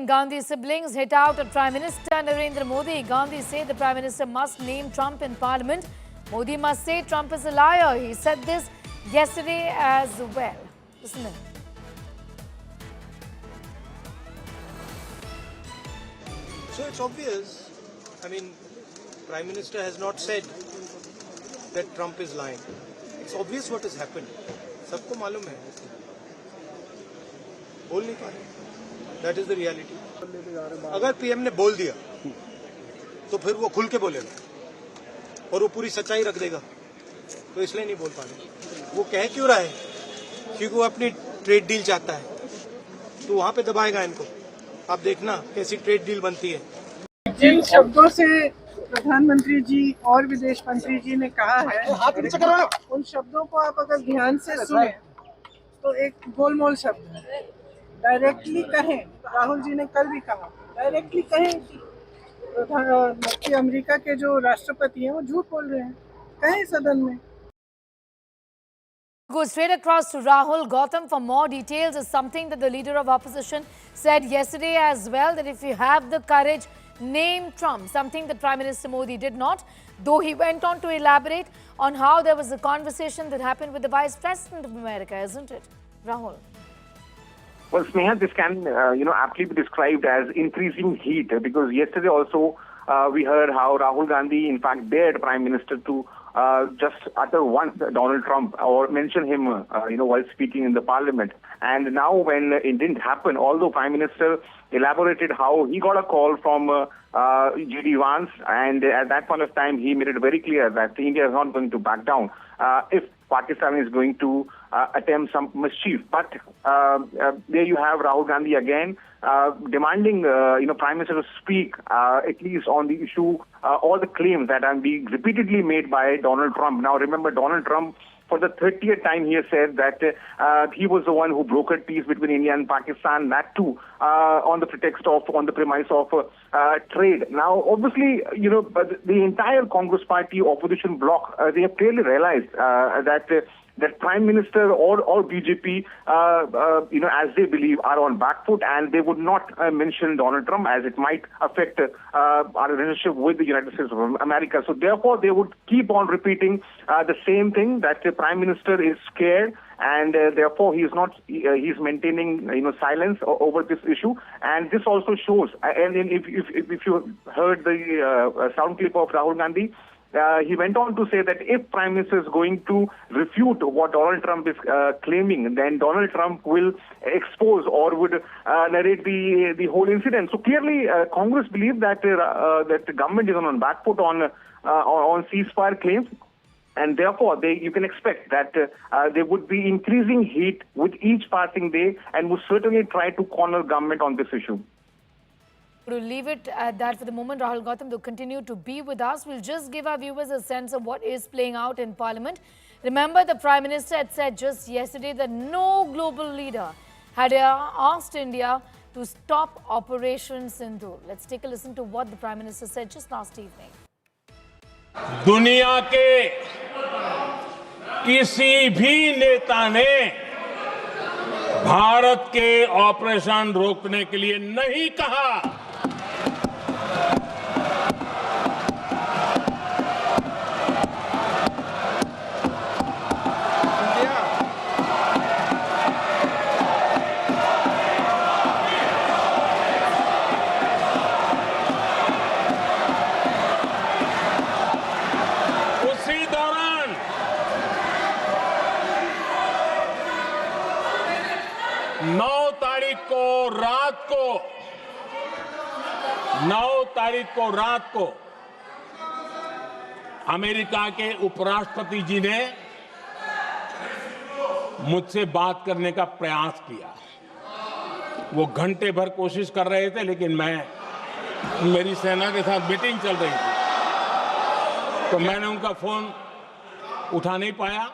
Gandhi siblings hit out at Prime Minister Narendra Modi. Gandhi say the Prime Minister must name Trump in Parliament. Modi must say Trump is a liar. He said this yesterday as well. Listen in. So it's obvious. I mean, Prime Minister has not said that Trump is lying. It's obvious what has happened. सबको मालूम है. बोल नहीं पा रहे. That is the reality. अगर PM ने बोल दिया तो फिर वो खुल के बोलेगा और वो पूरी सच्चाई रख देगा, तो इसलिए नहीं बोल पा रहे. वो कह क्यों रहा है? क्योंकि वो अपनी ट्रेड डील चाहता है, तो वहां पे दबाएगा इनको. आप देखना कैसी ट्रेड डील बनती है. जिन शब्दों से प्रधानमंत्री जी और विदेश मंत्री जी ने कहा है, उन शब्दों को आप अगर ध्यान से सुने तो एक गोलमोल शब्द है. डायरेक्टली कहें, राहुल जी ने कल भी कहा, डायरेक्टली कहें कि अमेरिका के जो राष्ट्रपति हैं वो झूठ बोल रहे हैं, कहें सदन में. Go straight across to Rahul Gautam for more details. Is something that the leader of opposition said yesterday as well, that if you have the courage, name Trump, something that Prime Minister Modi did not, though he went on to elaborate on how there was a conversation that happened with the Vice President of America, isn't it, Rahul? Well, Sneha, this can, aptly be described as increasing heat, because yesterday also we heard how Rahul Gandhi, in fact, dared Prime Minister to just utter once Donald Trump or mention him, while speaking in the Parliament. And now when it didn't happen, although Prime Minister elaborated how he got a call from J.D. Vance, and at that point of time, he made it very clear that India is not going to back down if Pakistan is going to attempt some mischief. But there you have Rahul Gandhi again demanding, Prime Minister to speak at least on the issue, all the claims that are being repeatedly made by Donald Trump. Now, remember, Donald Trump, for the 30th time, he has said that he was the one who brokered peace between India and Pakistan, that too on the premise of trade. Now, obviously, the entire Congress party opposition bloc, they have clearly realized that Prime Minister or BJP, as they believe, are on back foot, and they would not mention Donald Trump as it might affect our relationship with the United States of America. So therefore, they would keep on repeating the same thing, that the Prime Minister is scared, and therefore he's maintaining silence over this issue. And this also shows, and if you heard the sound clip of Rahul Gandhi, he went on to say that if Prime Minister is going to refute what Donald Trump is claiming, then Donald Trump will expose or would narrate the whole incident. So clearly, Congress believes that that the government is on back foot on ceasefire claims, and therefore you can expect that there would be increasing heat with each passing day, and would certainly try to corner government on this issue. We'll leave it at that for the moment. Rahul Gautam will continue to be with us. We'll just give our viewers a sense of what is playing out in Parliament. Remember, the Prime Minister had said just yesterday that no global leader had asked India to stop Operation Sindoor. Let's take a listen to what the Prime Minister said just last evening. दुनिया के किसी भी नेता ने भारत के operation रोकने के लिए नहीं कहा. उसी दौरान 9 तारीख को रात को अमेरिका के उपराष्ट्रपति जी ने मुझसे बात करने का प्रयास किया. वो घंटे भर कोशिश कर रहे थे, लेकिन मेरी सेना के साथ मीटिंग चल रही थी, तो मैंने उनका फोन उठा नहीं पाया.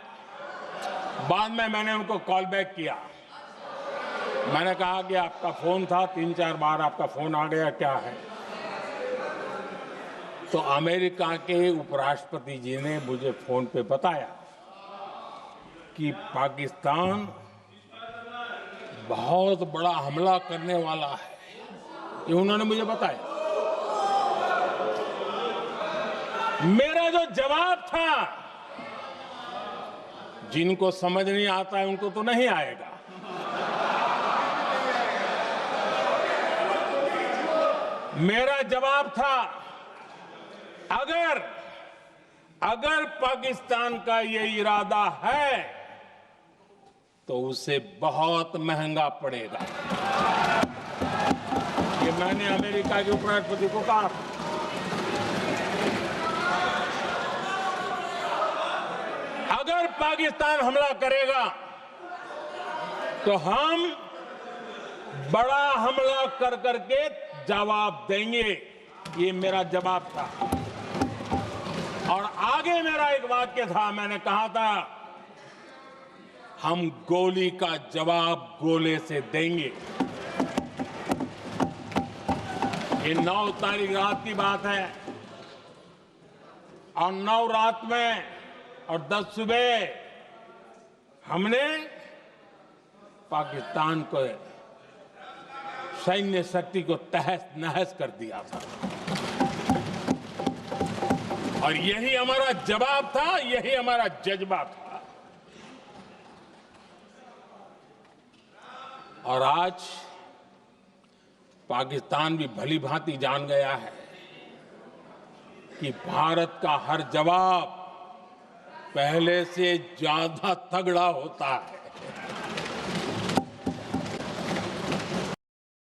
बाद में मैंने उनको कॉल बैक किया. मैंने कहा कि आपका फोन था, 3-4 बार आपका फोन आ गया, क्या है? तो अमेरिका के उपराष्ट्रपति जी ने मुझे फोन पे बताया कि पाकिस्तान बहुत बड़ा हमला करने वाला है ये उन्होंने मुझे बताया। मेरा जो जवाब था, जिनको समझ नहीं आता है उनको तो नहीं आएगा। मेरा जवाब था, अगर पाकिस्तान का ये इरादा है तो उसे बहुत महंगा पड़ेगा। ये मैंने अमेरिका के उपराष्ट्रपति को कहा। अगर पाकिस्तान हमला करेगा तो हम बड़ा हमला कर करके जवाब देंगे। ये मेरा जवाब था। और आगे मेरा एक वाक्य था, मैंने कहा था हम गोली का जवाब गोले से देंगे। ये 9 तारीख रात की बात है और 9 रात में और 10 सुबह हमने पाकिस्तान को सैन्य शक्ति को तहस नहस कर दिया था। और यही हमारा जवाब था, यही हमारा जज्बा था। और आज पाकिस्तान भी भली भांति जान गया है कि भारत का हर जवाब पहले से ज्यादा तगड़ा होता है।